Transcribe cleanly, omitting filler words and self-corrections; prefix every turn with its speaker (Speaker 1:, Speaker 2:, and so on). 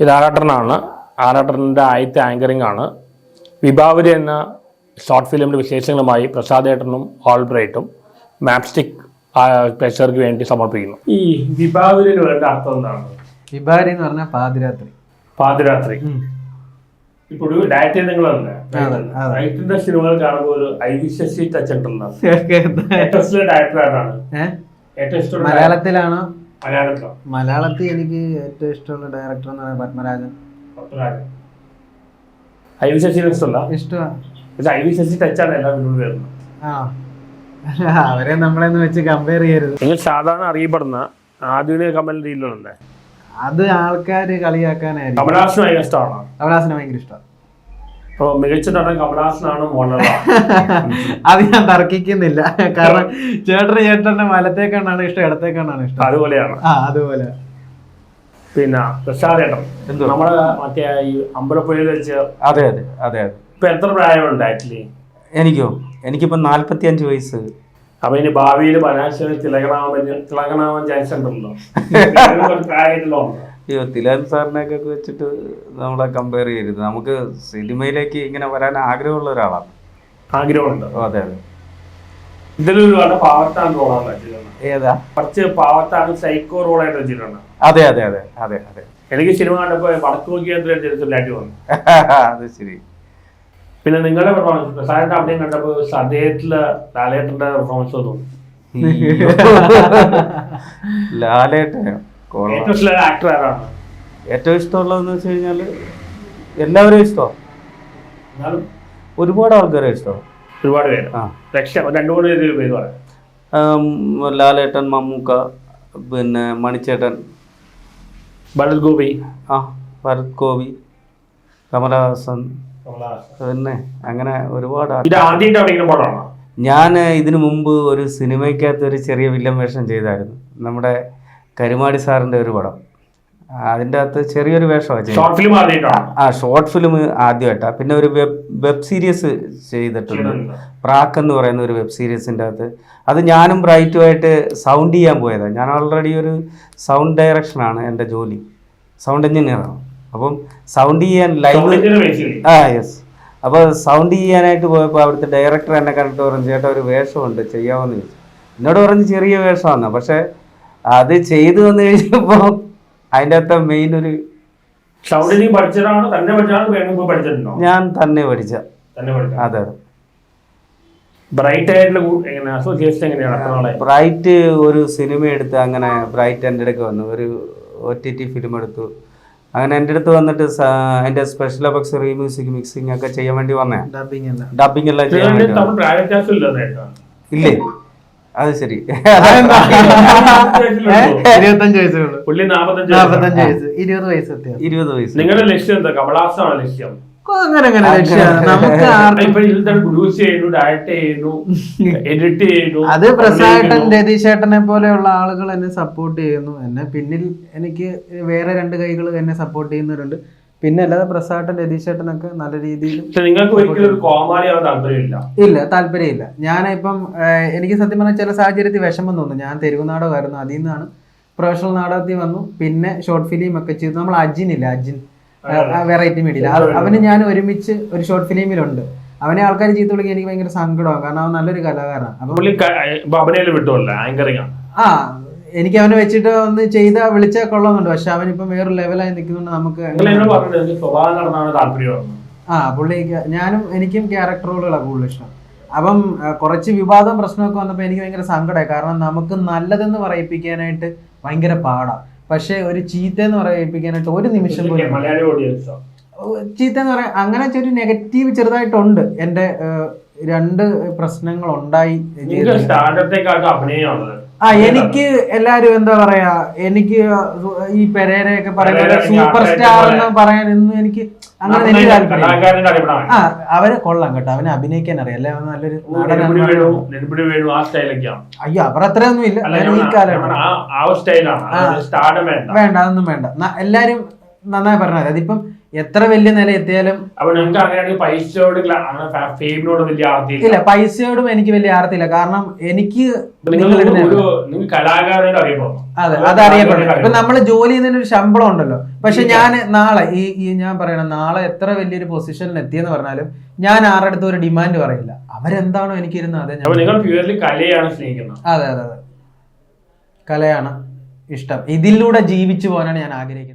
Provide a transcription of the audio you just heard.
Speaker 1: ഇത് ആറാട്ടനാണ്. ആറാട്ടൻ്റെ ആദ്യത്തെ ആങ്കറിംഗ് ആണ്. വിഭാവരി എന്ന ഷോർട്ട് ഫിലിമിൻ്റെ വിശേഷങ്ങളുമായി പ്രസാദേട്ടനും ഓൾബ്രൈറ്റും മാപ്സ്റ്റിക് പ്രേക്ഷകർക്ക് വേണ്ടി സമർപ്പിക്കുന്നു. ഈ വിഭാവരിന് വേണ്ട അർത്ഥം എന്താണ്?
Speaker 2: വിഭാവരി എന്ന് പറഞ്ഞാൽ പാതിരാത്രി.
Speaker 1: പാതിരാത്രി. ഇപ്പോൾ ഡയറ്റ് നിങ്ങളല്ലേ ഡയറ്റിന്റെ സിനിമകൾ കാണുമ്പോൾ ഒരു ഐവിശി ടച്ച് ഉണ്ടല്ലോ. ഏറ്റവും ഇഷ്ടമുള്ള ഡയറക്ടർ ആരാണ്? ഏറ്റവും ഇഷ്ടമുള്ള
Speaker 2: മലയാളത്തിലാണോ?
Speaker 1: മലയാളത്തിലോ?
Speaker 2: മലയാളത്തിൽ എനിക്ക് ഏറ്റവും ഇഷ്ടമുള്ള ഡയറക്ടർ എന്ന് പറയുന്നത് പത്മരാജൻ.
Speaker 1: ഐവിശി ഇഷ്ടമല്ല?
Speaker 2: ഇഷ്ടമാണ്.
Speaker 1: പക്ഷെ ഐവിശി ടച്ചാണ് എല്ലാ ഫിലിമിലും വരുന്നത്.
Speaker 2: അവരെ നമ്മളെന്ന് വെച്ച് കമ്പയർ ചെയ്യരുത്.
Speaker 1: നിങ്ങൾ സാധാരണ അറിയപ്പെടുന്ന ആധുനിക കമൽ രീതിയിലുണ്ട്.
Speaker 2: അത് ആൾക്കാര് കളിയാക്കാനായിരിക്കും.
Speaker 1: കമലഹാസന് ഭയങ്കര ഇഷ്ടമാണോ?
Speaker 2: കമലഹാസന് ഭയങ്കര ഇഷ്ടമാണ്.
Speaker 1: അപ്പൊ മികച്ച നടൻ കമലഹാസനാണ് മോഹൻലാൽ?
Speaker 2: അത് ഞാൻ തർക്കിക്കുന്നില്ല. കാരണം ചേട്ടന്റെ വലത്തേക്കാണാണ് ഇഷ്ടം, ഇടത്തേക്കാണാണ് ഇഷ്ടം.
Speaker 1: അതുപോലെയാണ്.
Speaker 2: അതുപോലെ.
Speaker 1: പിന്നെ പ്രസാദേട്ടൻ നമ്മളെ മറ്റേ ഈ അമ്പലപ്പുഴയിൽ വെച്ച്.
Speaker 3: അതെ അതെ അതെ അതെ.
Speaker 1: ഇപ്പൊ എത്ര പ്രായമുണ്ട് ആക്ച്വലി?
Speaker 3: എനിക്കിപ്പോ 45 വയസ്സ്.
Speaker 1: അപ്പൊ ഇനി ഭാവിയിൽ ബനാശ തിളങ്ങണാവാൻ ചാൻസ് ഉണ്ടല്ലോ. പ്രായമായിട്ടുള്ള
Speaker 3: അയ്യോ, തിലകൻ സാറിനെയൊക്കെ വെച്ചിട്ട് നമ്മളെ കമ്പയർ ചെയ്യരുത്. നമുക്ക് സിനിമയിലേക്ക് ഇങ്ങനെ വരാൻ ആഗ്രഹമുള്ള ഒരാളാണ്.
Speaker 1: ആഗ്രഹമുണ്ട്.
Speaker 3: അതെ അതെ.
Speaker 1: ഇതിലൊരു പാവത്താണ് റോളാണ് വെച്ചിട്ടുണ്ട്.
Speaker 3: ഏതാ?
Speaker 1: കുറച്ച് പാവത്താണ് സൈക്കോ റോളായിട്ട് വെച്ചിട്ടുണ്ട്.
Speaker 3: അതെ അതെ അതെ അതെ അതെ.
Speaker 1: എനിക്ക് സിനിമ കണ്ടപ്പോ വടക്ക് നോക്കിയാൽ ചരിത്രത്തിലായിട്ട് വന്നു.
Speaker 3: അത് ശരി.
Speaker 1: പിന്നെ നിങ്ങളുടെ പെർഫോമൻസ്, പ്രസാദിന്റെ അഭിനയം കണ്ടപ്പോ അദ്ദേഹത്തില് ലാലേട്ടന്റെ പെർഫോമൻസ് തോന്നുന്നു.
Speaker 3: ലാലേട്ടനോ?
Speaker 1: ഏറ്റവും ഇഷ്ടമുള്ള ആക്ടർ ആരാണ്?
Speaker 3: ഏറ്റവും ഇഷ്ടമുള്ളതെന്ന് വെച്ച് കഴിഞ്ഞാല് എല്ലാവരും ഇഷ്ടമാണ്.
Speaker 1: എന്നാലും
Speaker 3: ഒരുപാട് ആൾക്കാരെ ഇഷ്ടമാണ്.
Speaker 1: ഒരുപാട് പേര്. രണ്ടു മൂന്ന് പേര് പറയാം.
Speaker 3: ലാലേട്ടൻ, മമ്മൂക്ക, പിന്നെ മണിച്ചേട്ടൻ,
Speaker 1: ഭരത് ഗോപി,
Speaker 3: ഭരത് ഗോപി, കമലഹാസൻ, പിന്നെ അങ്ങനെ ഒരുപാട്. ഞാൻ ഇതിനു മുമ്പ് ഒരു സിനിമയ്ക്കകത്ത് ഒരു ചെറിയ വില്ലൻ വേഷം ചെയ്തായിരുന്നു. നമ്മുടെ കരുമാടി സാറിൻ്റെ ഒരു പടം. അതിൻ്റെ അകത്ത് ചെറിയൊരു വേഷമാണ്. ഷോർട്ട് ഫിലിം ആദ്യമായിട്ടാണ്. പിന്നെ ഒരു വെബ് സീരീസ് ചെയ്തിട്ടുണ്ട്, പ്രാക്ക് എന്ന് പറയുന്ന ഒരു വെബ് സീരീസിൻ്റെ അകത്ത്. അത് ഞാനും ബ്രൈറ്റുമായിട്ട് സൗണ്ട് ചെയ്യാൻ പോയതാണ്. ഞാൻ ഓൾറെഡി ഒരു സൗണ്ട് ഡയറക്ഷനാണ് എൻ്റെ ജോലി, സൗണ്ട് എഞ്ചിനീയറാണ്. അപ്പം സൗണ്ട് ചെയ്യാൻ യെസ്. അപ്പോൾ സൗണ്ട് ചെയ്യാനായിട്ട് പോയപ്പോൾ അവിടുത്തെ ഡയറക്ടർ എന്നെ കണ്ടിട്ട് പറഞ്ഞു, ചേട്ടാ ഒരു വേഷമുണ്ട്, ചെയ്യാമെന്ന് ചോദിച്ചു. എന്നോട് പറഞ്ഞ് ചെറിയ വേഷമാണ്. പക്ഷെ അത് ചെയ്തു വന്നു കഴിഞ്ഞപ്പോൾ അതിൻ്റെ അകത്ത് മെയിൻ ഒരു ഞാൻ തന്നെ പഠിച്ച. അതെ. ബ്രൈറ്റ് ഒരു സിനിമ എടുത്ത് അങ്ങനെ ബ്രൈറ്റ് എൻ്റെ അടുക്ക് വന്നു, ഒരു OTT ഫിലിം എടുത്തു. അങ്ങനെ എൻ്റെ അടുത്ത് വന്നിട്ട് അതിന്റെ സ്പെഷ്യൽ എഫക്ട്സ്, റീമ്യൂസിക്, മിക്സിംഗ് ഒക്കെ ചെയ്യാൻ വേണ്ടി വന്നേ. ഡബിങ് എല്ലാം ചെയ്യാൻ വേണ്ടി. ഇല്ലേ? അത് ശരി.
Speaker 2: 25 വയസ്സുള്ളൂ. 20 വയസ്സ്.
Speaker 1: നിങ്ങളുടെ ലക്ഷ്യം എന്താ? കമലഹാസനാണ് ലക്ഷ്യം?
Speaker 2: അങ്ങനെ അത് പ്രസാദേട്ടൻ, രതീഷേട്ടനെ പോലെയുള്ള ആളുകൾ എന്നെ സപ്പോർട്ട് ചെയ്യുന്നു. എന്നെ പിന്നിൽ എനിക്ക് വേറെ 2 കൈകൾ എന്നെ സപ്പോർട്ട് ചെയ്യുന്നവരുണ്ട്. പിന്നെ അല്ലാതെ പ്രസാദേട്ടൻ, രതീഷേട്ടനൊക്കെ നല്ല രീതിയിൽ. ഇല്ല, താല്പര്യമില്ല. ഞാനിപ്പം എനിക്ക് സത്യം പറഞ്ഞാൽ ചില സാഹചര്യത്തിൽ വിഷമം തോന്നുന്നു. ഞാൻ തെരുവ് നാടകമായിരുന്നു, അതിൽ നിന്നാണ് പ്രൊഫഷണൽ നാടകത്തിൽ വന്നു. പിന്നെ ഷോർട്ട് ഫിലിം ഒക്കെ ചെയ്തു. നമ്മൾ അജിൻ വെറൈറ്റി മീഡിയ, അവന് ഞാൻ ഒരുമിച്ച് ഒരു ഷോർട്ട് ഫിലിമിലുണ്ട്. അവനെ ആൾക്കാർ ചെയ്തു വിളിക്കാൻ എനിക്ക് ഭയങ്കര സങ്കടമാണ്. കാരണം അവൻ നല്ലൊരു കലാകാരനാണ്. എനിക്ക് അവനെ വെച്ചിട്ട് ഒന്ന് വിളിച്ചാൽ കൊള്ളാമെന്നുണ്ട്. പക്ഷെ അവനിപ്പം വേറൊരു ലെവലായി നിൽക്കുന്നുണ്ട്. നമുക്ക് എനിക്കും ക്യാരക്ടർ റോളുകളാണ് കൂടുതൽ ഇഷ്ടം. അപ്പം കുറച്ച് വിവാദം പ്രശ്നമൊക്കെ വന്നപ്പോൾ എനിക്ക് ഭയങ്കര സങ്കടമായി. കാരണം നമുക്ക് നല്ലതെന്ന് പറയിപ്പിക്കാനായിട്ട് ഭയങ്കര പാടാണ്. പക്ഷെ ഒരു ചീത്ത എന്ന് പറയിപ്പിക്കാനായിട്ട് ഒരു നിമിഷം പോലും. ചീത്ത എന്ന് പറയാൻ അങ്ങനെ ഒരു നെഗറ്റീവ് ചെറുതായിട്ടുണ്ട്. എൻ്റെ 2 പ്രശ്നങ്ങൾ ഉണ്ടായി. എനിക്ക് എല്ലാരും എന്താ പറയാ, എനിക്ക് ഈ പെരേരയൊക്കെ പറയുന്നത് സൂപ്പർ സ്റ്റാർ എന്ന് പറയാൻ ഒന്നും എനിക്ക് അങ്ങനെ എനിക്ക് താല്പര്യം. അവരെ കൊള്ളാം കേട്ടോ, അവനെ അഭിനയിക്കാൻ അറിയാം. അല്ലെ, അവൻ നല്ലൊരു അയ്യോ അവർ അത്രയൊന്നും ഇല്ല. ഈ കാലം വേണ്ട, അതൊന്നും വേണ്ട. എല്ലാരും നന്നായി പറഞ്ഞത്. അതിപ്പം എത്ര വലിയ നില എത്തിയാലും
Speaker 1: അപ്പൊ നിങ്ങൾക്ക് അങ്ങനെയാണെങ്കിൽ പൈസയോട് ഫെയിമിനോട് വലിയ ആർത്തിയില്ല.
Speaker 2: ഇല്ല, പൈസയോടും എനിക്ക് വലിയ ആർത്തിയില്ല. കാരണം എനിക്ക്
Speaker 1: നിങ്ങൾ കലാകാരനോട് അറിയപ്പെടുന്നു.
Speaker 2: അതെ, അത് അറിയപ്പെടുന്നു. ഇപ്പൊ നമ്മൾ ജോലി ചെയ്യുന്നതിന് ഒരു ശമ്പളം ഉണ്ടല്ലോ. പക്ഷെ ഞാൻ നാളെ ഈ ഞാൻ പറയണം, നാളെ എത്ര വലിയൊരു പൊസിഷനിൽ എത്തിയെന്ന് പറഞ്ഞാലും ഞാൻ ആരുടെ അടുത്ത് ഒരു ഡിമാൻഡ് പറയില്ല. അവരെന്താണോ എനിക്കിരുന്നത് അതെ.
Speaker 1: നിങ്ങൾ പ്യൂർലി കലയാണ് സ്നേഹിക്കുന്നത്.
Speaker 2: അതെ, കലയാണ് ഇഷ്ടം. ഇതിലൂടെ ജീവിച്ചു പോകാനാണ് ഞാൻ ആഗ്രഹിക്കുന്നത്.